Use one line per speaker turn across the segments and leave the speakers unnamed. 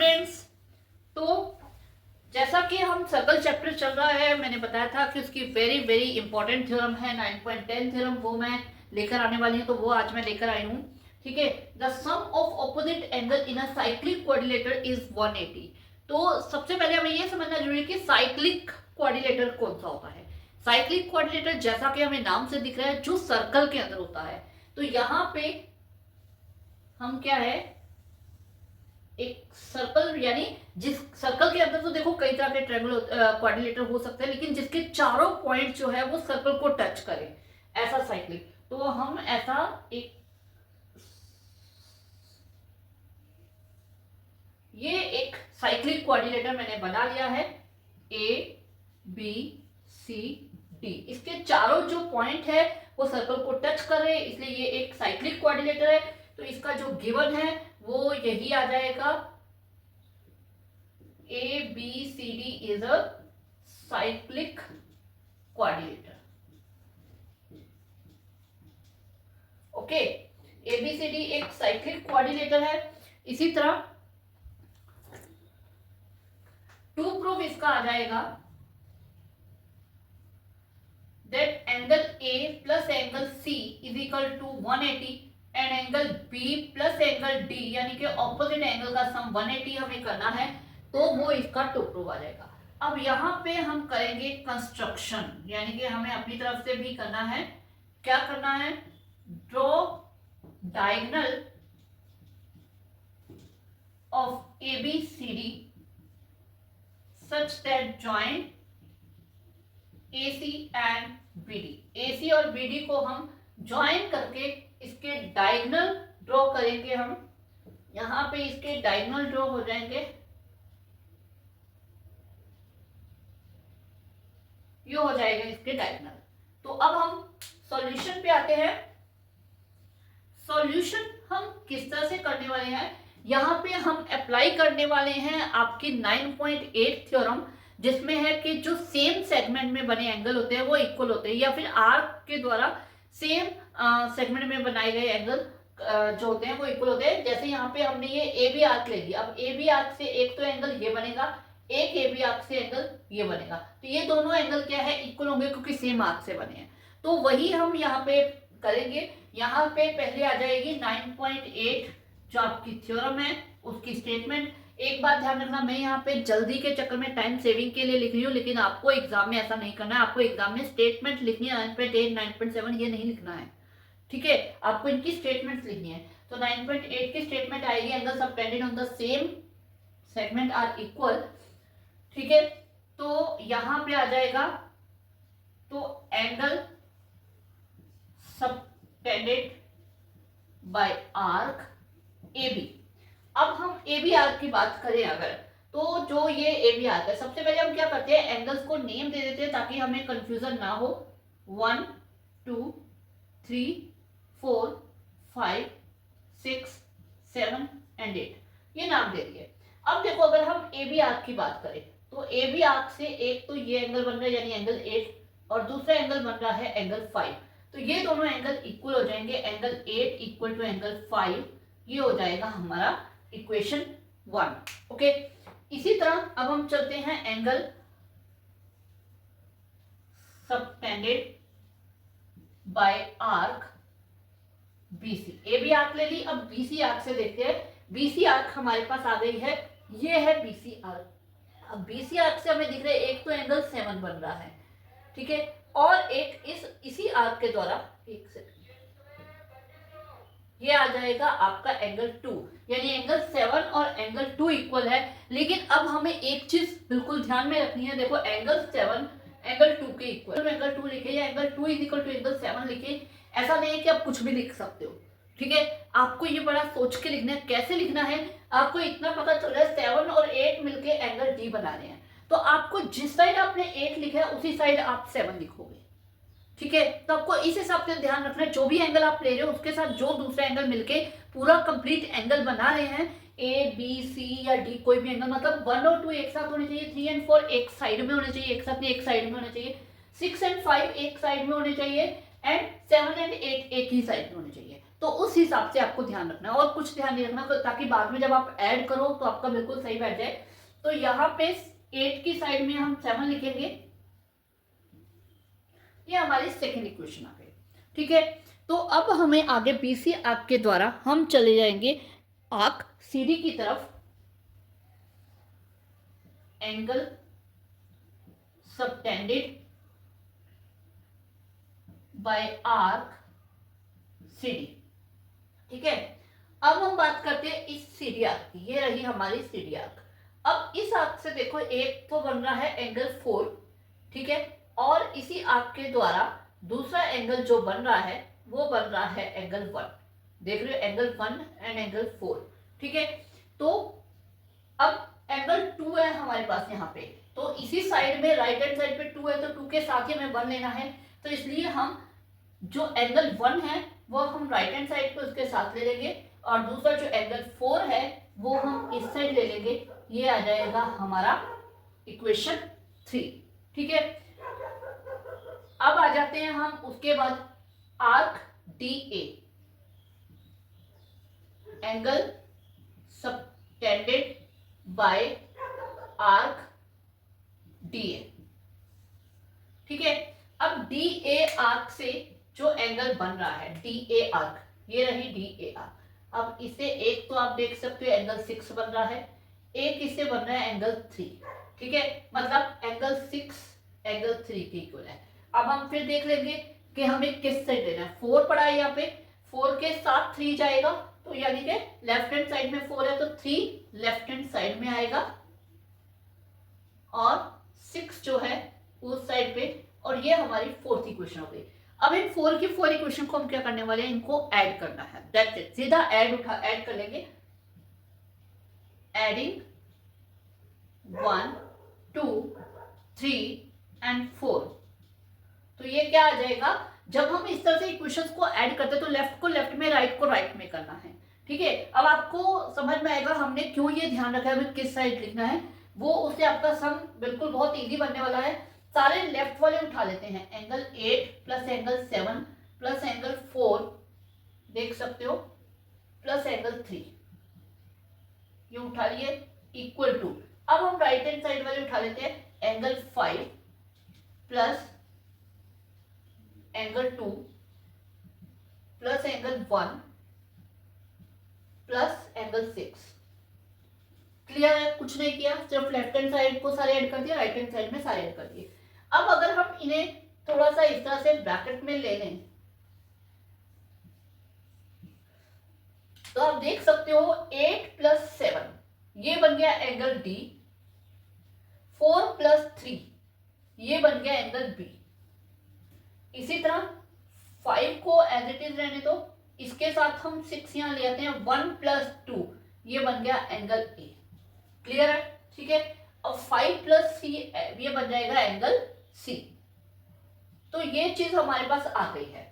Students. तो जैसा कि हम सर्कल चैप्टर चल रहा है, मैंने बताया था कि उसकी वेरी वेरी इंपॉर्टेंट थ्योरम है 9.10 थ्योरम, वो मैं लेकर आने वाली हूँ, तो वो आज मैं लेकर आई हूँ। ठीक है, the sum of opposite angle in a cyclic quadrilateral is 180। तो सबसे पहले हमें ये समझना जरूरी है कि साइक्लिक क्वाड्रिलेटर कौन सा होता है। साइक्लिक क्वाड्रिलेटर जैसा कि हमें नाम से दिख रहा है, जो सर्कल के अंदर होता है। तो यहाँ पे हम क्या है, एक सर्कल, यानी जिस सर्कल के अंदर तो देखो कई तरह के ट्रायंगल क्वाड्रिलेटर हो सकते हैं, लेकिन जिसके चारों पॉइंट जो है वो सर्कल को टच करें, ऐसा साइक्लिक। तो हम ऐसा एक, ये एक साइक्लिक क्वाड्रिलेटर मैंने बना लिया है, ए बी सी डी। इसके चारों जो पॉइंट है वो सर्कल को टच कर रहे हैं, इसलिए ये एक साइक्लिक क्वाड्रिलेटर है। तो इसका जो गिवन है वो यही आ जाएगा, A B C D is a cyclic quadrilateral. Okay, A B C D एक साइक्लिक क्वाड्रिलेटर है। इसी तरह टू प्रूफ इसका आ जाएगा that angle A plus angle C is equal to 180 and angle B plus angle D यानी कि opposite angle का सम 180 हमें करना है, तो वो इसका टू प्रूफ आ जाएगा। अब यहाँ पे हम करेंगे कंस्ट्रक्शन, यानी कि हमें अपनी तरफ से भी करना है। क्या करना है? Draw diagonal of A B C D such that join AC and BD। AC और BD को हम ज्वाइन करके इसके डायगोनल ड्रॉ करेंगे। हम यहां पे इसके डायगोनल ड्रॉ हो जाएंगे, ये हो जाएगा इसके डायगोनल। तो अब हम सॉल्यूशन पे आते हैं। सॉल्यूशन हम किस तरह से करने वाले हैं, यहाँ पे हम अप्लाई करने वाले हैं आपकी 9.8 थ्योरम, जिसमें है कि जो सेम सेगमेंट में बने एंगल होते हैं वो इक्वल होते हैं, या फिर आर्क के द्वारा सेम सेगमेंट में बनाए गए एंगल जो होते हैं वो इक्वल होते हैं। जैसे यहाँ पे हमने ये ए बी आर्क ले लिया, अब ए बी आर्क से एक तो एंगल ये बनेगा, एक ए बी आर्क से एंगल ये बनेगा, तो ये दोनों एंगल क्या है, इक्वल होंगे, क्योंकि सेम आर्क से बने हैं। तो वही हम यहाँ पे करेंगे। यहाँ पे पहले आ जाएगी 9.8 जो आपकी थ्योरम है उसकी स्टेटमेंट। एक बात ध्यान रखना, मैं यहाँ पे जल्दी के चक्कर में टाइम सेविंग के लिए लिख रही हूँ, लेकिन आपको एग्जाम में ऐसा नहीं करना है। आपको एग्जाम में स्टेटमेंट लिखनी है 9.8 9.7 ये नहीं लिखना है, ठीक है। आपको इनकी स्टेटमेंट लिखनी है। तो 9.8 की स्टेटमेंट आएगी, angle subtended on the same segment are equal, ठीक है। तो यहाँ पे आ जाएगा, तो angle subtended by arc A B. अब हम ए बी आर्क की बात करें अगर, तो जो ये ए बी आर्क है, सबसे पहले हम क्या करते हैं, एंगल्स को नेम दे देते हैं ताकि हमें कंफ्यूजन ना हो। 1 2 3 4 5 6 7 एंड 8 ये नाम दे दिए। अब देखो, अगर हम ए बी आर्क की बात करें, तो ए बी आर्क से एक तो ये एंगल बन रहा है यानी एंगल 8, और दूसरा एंगल बन रहा है एंगल 5। तो ये दोनों एंगल इक्वल हो जाएंगे, एंगल 8 इक्वल टू एंगल 5, ये हो जाएगा हमारा इक्वेशन 1। ओके, इसी तरह अब हम चलते हैं angle subtended by arc BC। A B arc ले ली, अब BC आर्क से देखते हैं। BC आर्क हमारे पास आ गई है, ये है BC आर्क। अब BC आर्क से हमें दिख रहा है एक तो एंगल 7 बन रहा है, ठीक है, और एक इसी आर्क के द्वारा, एक सेकंड, ये आ जाएगा आपका एंगल 2, यानी एंगल 7 और एंगल 2 इक्वल है। लेकिन अब हमें एक चीज बिल्कुल ध्यान में रखनी है, देखो एंगल 7 एंगल 2 के इक्वल, एंगल 2 लिखे या angle 2 is equal to angle 7 लिखे, ऐसा नहीं है कि आप कुछ भी लिख सकते हो, ठीक है। आपको ये बड़ा सोच के लिखना है। कैसे लिखना है, आपको इतना पता चल रहा है 7 और 8 मिलके एंगल D बना रहे हैं, तो आपको जिस साइड आपने 8 लिखा है उसी साइड आप 7 लिखोगे, ठीक है। तो आपको इस हिसाब से ध्यान रखना है, जो भी एंगल आप ले रहे हो उसके साथ जो दूसरा एंगल मिलके पूरा कंप्लीट एंगल बना रहे हैं, ए बी सी या डी कोई भी एंगल, मतलब 1 और 2 एक साथ होने चाहिए, 3 एंड 4 एक साइड में होने चाहिए, एक साथ नहीं एक साइड में होने चाहिए, 6 एंड 5 एक साइड में होने चाहिए, एंड 7 एंड 8 एक ही साइड में होने चाहिए। तो उस हिसाब से आपको ध्यान रखना है और कुछ ध्यान नहीं रखना, ताकि बाद में जब आप ऐड करो तो आपका बिल्कुल सही बैठ जाए। तो यहाँ पे 8 की साइड में हम 7 लिखेंगे, ये हमारी सेकेंड इक्वेशन आ गई। ठीक है, तो अब हमें आगे बीसी आर्क के द्वारा हम चले जाएंगे आर्क सीडी की तरफ। Angle subtended by arc CD. ठीक है, अब हम बात करते हैं इस सीडी आर्क की। ये रही हमारी सीडी आर्क। अब इस आर्क से देखो एक तो बन रहा है एंगल 4, ठीक है, और इसी आर्क के द्वारा दूसरा एंगल जो बन रहा है वो बन रहा है एंगल 1। देख रहे हो, एंगल 1 एंड एंगल 4। ठीक है, तो अब एंगल 2 है हमारे पास यहाँ पे, तो इसी साइड में राइट हैंड साइड पे 2 है, तो 2 के साथ ही हमें 1 लेना है। तो इसलिए हम जो एंगल 1 है वो हम राइट हैंड साइड पे उसके साथ ले लेंगे, और दूसरा जो एंगल 4 है वो हम इस साइड ले लेंगे। ये आ जाएगा हमारा इक्वेशन 3। ठीक है, अब आ जाते हैं हम उसके बाद arc D A, angle subtended by arc D A. ठीक है, अब डी ए आर्क से जो एंगल बन रहा है, डी ए आर्क, ये रही डी ए आर्क। अब इसे एक तो आप देख सकते हो एंगल 6 बन रहा है, एक इससे बन रहा है एंगल 3। ठीक है, मतलब एंगल 6 एंगल 3 के इक्वल है। अब हम फिर देख लेंगे कि हमें किस साइड लेना है। 4 पड़ा है यहाँ पे, 4 के साथ 3 जाएगा, तो यानी कि लेफ्ट हैंड साइड में 4 है तो 3 लेफ्ट हैंड साइड में आएगा, और 6 जो है उस साइड पे, और ये हमारी फोर्थ इक्वेशन हो गई। अब इन 4 की 4 इक्वेशन को हम क्या करने वाले हैं, इनको ऐड करना है। दैट्स इट, सीधा ऐड कर लेंगे। Adding 1 2 3 and 4। तो ये क्या आ जाएगा, जब हम इस तरह से इक्वेशंस को ऐड करते हैं तो लेफ्ट को लेफ्ट में, राइट को राइट में करना है। ठीक है, अब आपको समझ में आएगा हमने क्यों ये ध्यान रखा है किस साइड लिखना है, वो उससे आपका सम बिल्कुल बहुत इजी बनने वाला है। सारे लेफ्ट वाले उठा लेते हैं, angle 8 plus angle 7 plus angle 4, देख सकते हो, प्लस एंगल 3, ये उठा लिए, इक्वल टू। अब हम राइट हैंड साइड वाले उठा लेते हैं, angle 5 plus angle 2 plus angle 1 plus angle 6। Clear है, कुछ नहीं किया, सिर्फ लेफ्ट हैंड साइड को सारे ऐड कर दिया, राइट हैंड साइड में सारे ऐड कर दिए। अब अगर हम इन्हें थोड़ा सा इस तरह से ब्रैकेट में ले लें तो आप देख सकते हो 8 प्लस 7 ये बन गया एंगल डी, 4 प्लस 3 ये बन गया एंगल बी। इसी तरह 5 को एज इट इज रहने दो, इसके साथ हम 6 यहां ले आते हैं, 1 प्लस 2 ये बन गया एंगल ए। क्लियर है, ठीक है। अब 5 प्लस सी ये बन जाएगा एंगल सी। तो ये चीज हमारे पास आ गई है।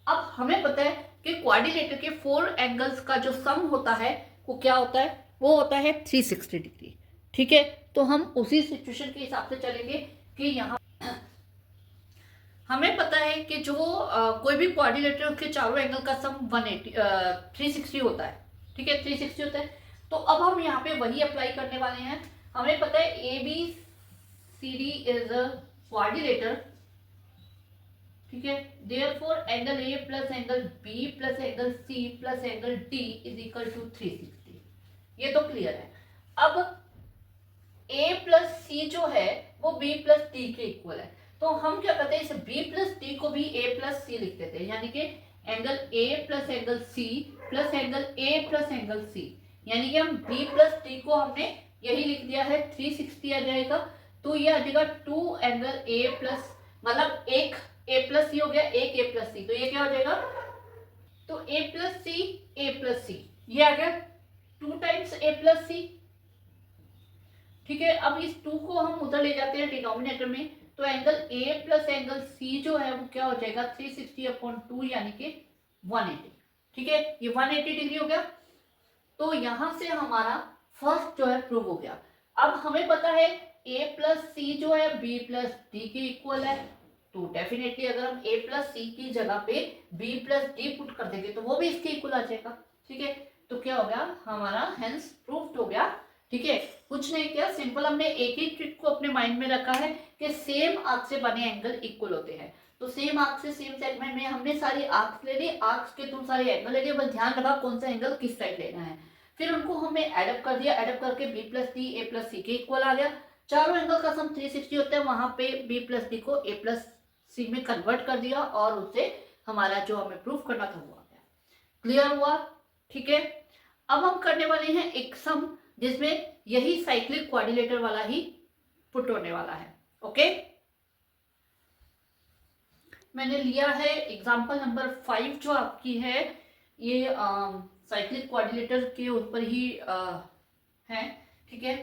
अब हमें पता है कि क्वाड्रिलेटर के 4 एंगल्स का जो सम होता है वो क्या होता है, वो होता है 360 डिग्री। ठीक है, तो हम उसी सिचुएशन के हिसाब से चलेंगे कि यहाँ हमें पता है कि जो कोई भी क्वाड्रिलेटर के चारों एंगल का सम 360 होता है। ठीक है, 360 होता है। तो अब हम यहाँ पे वही अप्लाई करने वाले हैं। हमें पता है A B C D is a quadrilateral. ठीक है, therefore angle A plus angle B plus angle C plus angle D is equal to 360। ये तो क्लियर है। अब ए प्लस सी जो है वो बी प्लस डी के इक्वल है, तो हम क्या करते हैं, इस बी प्लस डी को भी ए प्लस सी लिख देते हैं, यानी कि angle A plus angle C plus angle A plus angle C, यानी कि हम बी प्लस डी को हमने यही लिख दिया है, 360 आ जाएगा। तो ये आ जाएगा 2 एंगल ए प्लस, मतलब एक ए प्लस सी हो गया, एक ए प्लस सी, तो ये क्या हो जाएगा, तो ए प्लस सी ये आ गया 2 टाइम्स ए प्लस सी। ठीक है, अब इस 2 को हम उधर ले जाते हैं डिनोमिनेटर में, तो angle A plus angle C जो है वो क्या हो जाएगा 360/2 यानी कि 180। ठीक है, ये 180 डिग्री हो गया। तो यहां से हमारा फर्स्ट जो है प्रूव हो गया। अब हमें पता है ए प्लस सी जो है बी प्लस डी के इक्वल है। तो डेफिनेटली अगर हम a प्लस सी की जगह पे b प्लस डी पुट कर देंगे तो वो भी इसके इक्वल आ जाएगा। ठीक है, तो क्या हो गया हमारा हेंस प्रूव्ड हो गया। ठीक है, कुछ नहीं किया, सिंपल हमने एक ही ट्रिक को अपने माइंड में रखा है कि सेम आर्क से बने एंगल इक्वल होते हैं। तो सेम आर्क से सेम सेगमेंट में हमने सारी आर्क्स ले ली, आर्क्स के तुम सारे एंगल ले लिए, बस ध्यान रखा कौन सा एंगल किस साइड लेना है। फिर उनको हमने एडअप कर दिया, एडअप करके b plus D A plus C के इक्वल आ गया। चारों एंगल का सम 360 होता है, वहां पे b प्लस डी को a प्लस सी में कन्वर्ट कर दिया और उससे हमारा जो हमें प्रूफ करना था वो आ गया। क्लियर हुआ? ठीक है, अब हम करने वाले हैं एक सम जिसमें यही साइक्लिक क्वाड्रिलेटर वाला ही पुट होने वाला है। ओके, मैंने लिया है एग्जांपल नंबर 5 जो आपकी है, ये साइक्लिक क्वाड्रिलेटर के ऊपर ही है। ठीक है,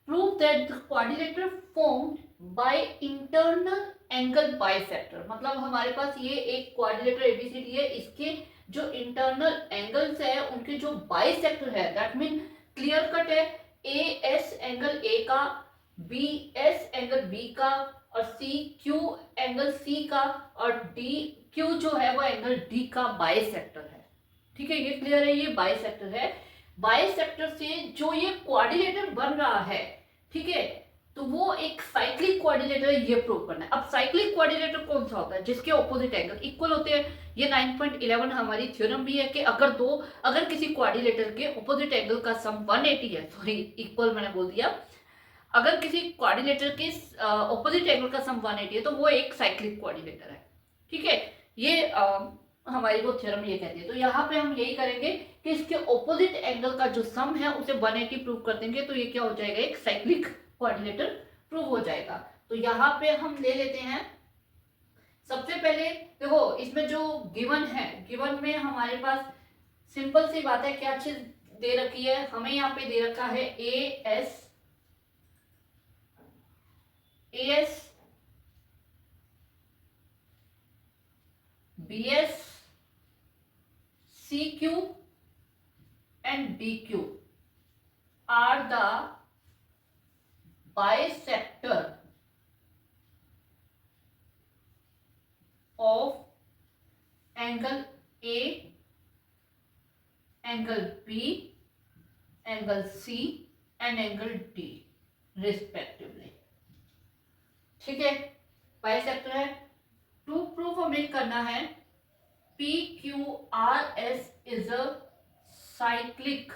prove that the quadrilateral formed by internal angle bisector. मतलब हमारे पास ये एक क्वाड्रिलेटर एबीसीडी है, इसके जो इंटरनल एंगल्स है उनके जो बाइसेक्टर है, दैट मीन क्लियर कट है, ए एस एंगल ए का, बी एस एंगल बी का, और सी क्यू एंगल सी का, और डी क्यू जो है वो एंगल डी का बाइसेक्टर है। ठीक है, ये क्लियर है, ये बाइसेक्टर है। बाइसेक्टर से जो ये क्वाड्रिलेटर बन रहा है, ठीक है, तो वो एक साइक्लिक क्वाड्रिलेटर है, ये प्रूव करना है। अब साइक्लिक क्वाड्रिलेटर कौन सा होता है? जिसके ऑपोजिट एंगल इक्वल होते हैं। ये 9.11 हमारी थ्योरम भी है कि अगर किसी क्वाड्रिलेटर के ऑपोजिट एंगल का सम 180 है, सॉरी इक्वल मैंने बोल दिया, अगर किसी क्वाड्रिलेटर के ऑपोजिट एंगल का सम 180 है तो वो एक साइक्लिक क्वाड्रिलेटर है। ठीक है, ये हमारी वो थ्योरम ये कहती है। तो यहाँ पे हम यही करेंगे कि इसके ऑपोजिट एंगल का जो सम है उसे 180 प्रूव कर देंगे, तो ये क्या हो जाएगा, एक साइक्लिक क्वाड्रिलेटर प्रूव हो जाएगा। तो यहाँ पे हम ले लेते हैं सबसे पहले, देखो इसमें जो गिवन है, गिवन में हमारे पास सिंपल सी बात है, क्या चीज दे रखी है हमें, यहाँ पे दे रखा है A S B S C Q and D Q are the bisector of angle A, angle B, angle C and angle D respectively. ठीक है, बाइसेक्टर है। टू प्रूफ हमें करना है P Q R S is a cyclic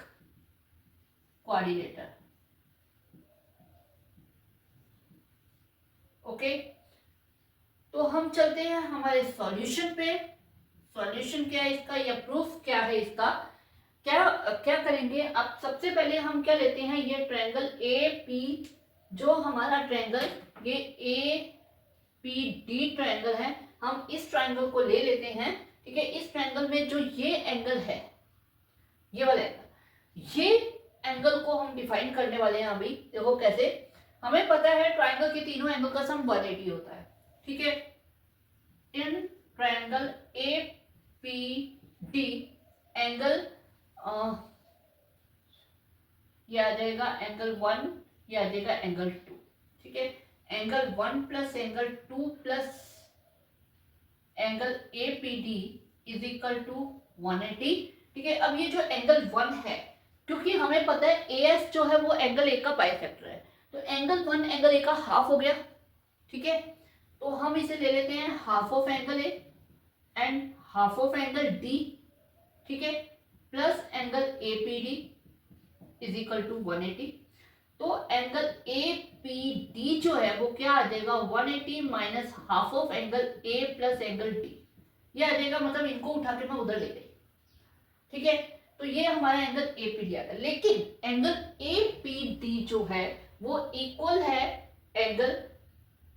quadrilateral. Okay, तो हम चलते हैं हमारे सॉल्यूशन पे। सॉल्यूशन क्या है इसका, या प्रूफ क्या है इसका, क्या करेंगे। अब सबसे पहले हम क्या लेते हैं, ये ट्रायंगल ए पी, जो हमारा ट्रायंगल ये ए पी डी ट्रायंगल है, हम इस ट्रायंगल को ले लेते हैं। ठीक है, इस ट्रायंगल में जो ये एंगल है, ये वाला एंगल, ये एंगल को हम डिफाइन करने वाले हैं अभी। देखो कैसे, हमें पता है ट्रायंगल के तीनों एंगल का सम 180 होता है। ठीक है, in triangle A P D angle ये आ जाएगा एंगल 1, ये आ जाएगा एंगल 2। ठीक है, angle 1 plus angle 2 plus angle A P D is equal to 180। ठीक है, अब ये जो एंगल 1 है, क्योंकि हमें पता है ए एस जो है वो एंगल ए का बाइसेक्टर है, तो एंगल 1 एंगल ए का हाफ हो गया। ठीक है, तो हम इसे ले लेते हैं half of angle A and half of angle D. ठीक है, plus angle A P D is equal to 180। तो एंगल ए पी डी जो है वो क्या आ जाएगा, 180 minus half of angle A plus angle D, ये आ जाएगा। मतलब इनको उठा के मैं उधर ले गई। ठीक है, तो ये हमारा एंगल ए पी डी आ गया, लेकिन एंगल ए पी डी जो है वो इक्वल है एंगल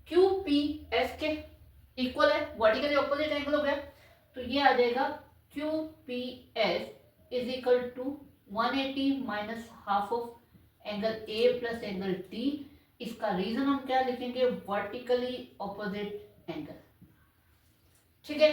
क्यू पी एस के, इक्वल है, वर्टिकली ऑपोजिट एंगल हो गया। तो ये आ जाएगा Q P S is equal to 180 minus half of angle A plus angle D. इसका रीजन हम क्या लिखेंगे, वर्टिकली ऑपोजिट एंगल। ठीक है,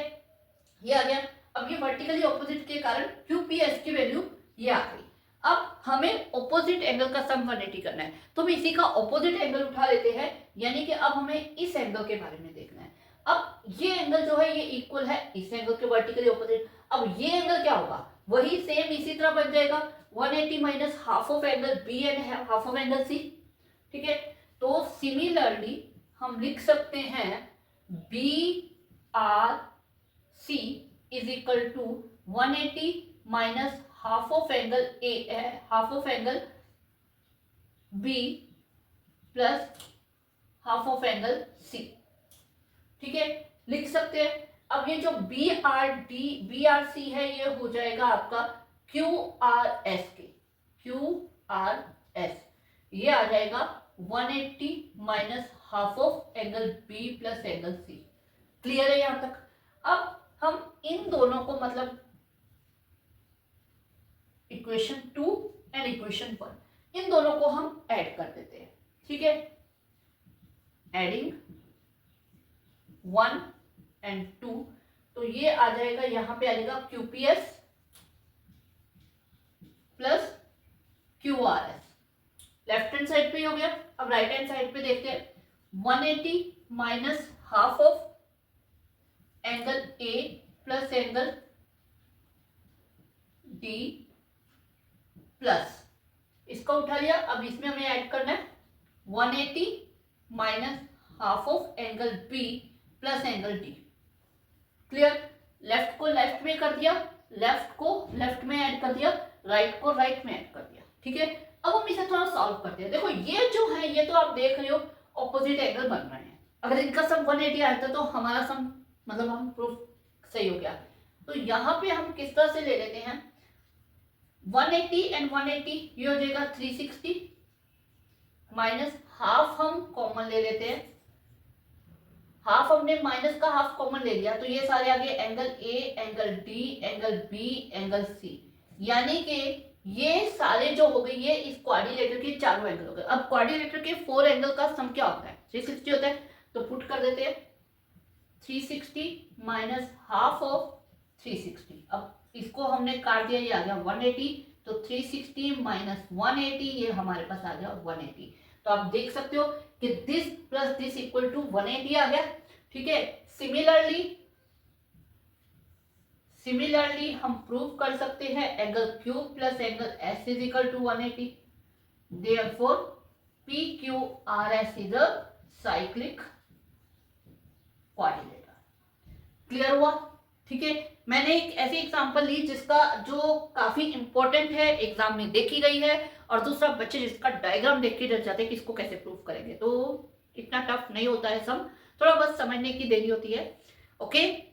ये आ गया। अब ये वर्टिकली ऑपोजिट के कारण QPS की वैल्यू ये आ गई। अब हमें ऑपोजिट एंगल का सम 180 करना है, तो हम इसी का ऑपोजिट एंगल उठा लेते हैं, यानी कि अब हमें इस एंगल के बारे में देखना है। अब ये एंगल जो है ये इक्वल है इस एंगल के वर्टिकली ऑपोजिट। अब ये एंगल क्या होगा, वही सेम इसी तरह बन जाएगा 180 minus half of angle B and half of angle C. ठीक है, तो सिमिलरली हम लिख सकते हैं B R C is equal to 180 minus half of angle A, half of angle B plus half of angle C. ठीक है, लिख सकते हैं। अब ये जो बी आर सी है ये हो जाएगा आपका क्यू आर एस के, क्यू आर एस ये आ जाएगा 180 minus half of angle B plus angle C. Clear है यहां तक? अब हम इन दोनों को मतलब इक्वेशन 2 एंड इक्वेशन 1 इन दोनों को हम ऐड कर देते हैं। ठीक है, एडिंग 1 एंड 2, तो ये आ जाएगा, यहां पे आ जाएगा QPS plus QRS। Left hand side पे हो गया। अब राइट हैंड साइड पे देखते हैं 180 minus half of angle A plus angle D plus इसका उठा लिया। अब इसमें हमें ऐड करना है 180 minus half of angle B plus angle D। Clear? Left को लेफ्ट में कर दिया, लेफ्ट को लेफ्ट में ऐड कर दिया, राइट को राइट में ऐड कर दिया। ठीक है, अब हम इसे थोड़ा सॉल्व करते हैं। देखो ये जो है ये तो आप देख रहे हो ऑपोजिट एंगल बन रहे हैं। अगर इनका सम 180 आता तो हमारा सम मतलब हम प्रूफ सही हो गया। तो यहाँ पे हम किस तरह से ले लेते हैं 180 एंड 180 ये हो जाएगा 360 माइनस हाफ हम कॉमन ले लेते हैं। हाफ हमने माइनस का हाफ कॉमन ले लिया तो ये सारे आ गए angle A, angle D, angle B, angle C, यानी कि ये सारे जो हो गए ये इस क्वाड्रिलेटरल के चारों एंगल हो गए। अब क्वाड्रिलेटरल के 4 एंगल का सम क्या होता है 360 होता है, तो पुट कर देते हैं 360 माइनस हाफ ऑफ 360। अब इसको हमने काट दिया, ये आ गया 180, तो 360 माइनस 180 ये हमारे पास आ गया 180। तो आप देख सकते हो कि this plus this equal to 180 आ गया। ठीक है, सिमिलरली हम प्रूव कर सकते हैं angle Q plus angle S is equal to 180। Therefore PQRS is a cyclic quadrilateral. Clear हुआ? ठीक है, मैंने एक ऐसी एग्जांपल ली जिसका जो काफी इंपॉर्टेंट है, एग्जाम में देखी गई है, और दूसरा बच्चे जिसका डायग्राम देख के डर जाते हैं कि इसको कैसे प्रूव करेंगे। तो इतना टफ नहीं होता है, सम थोड़ा बस समझने की देरी होती है। ओके।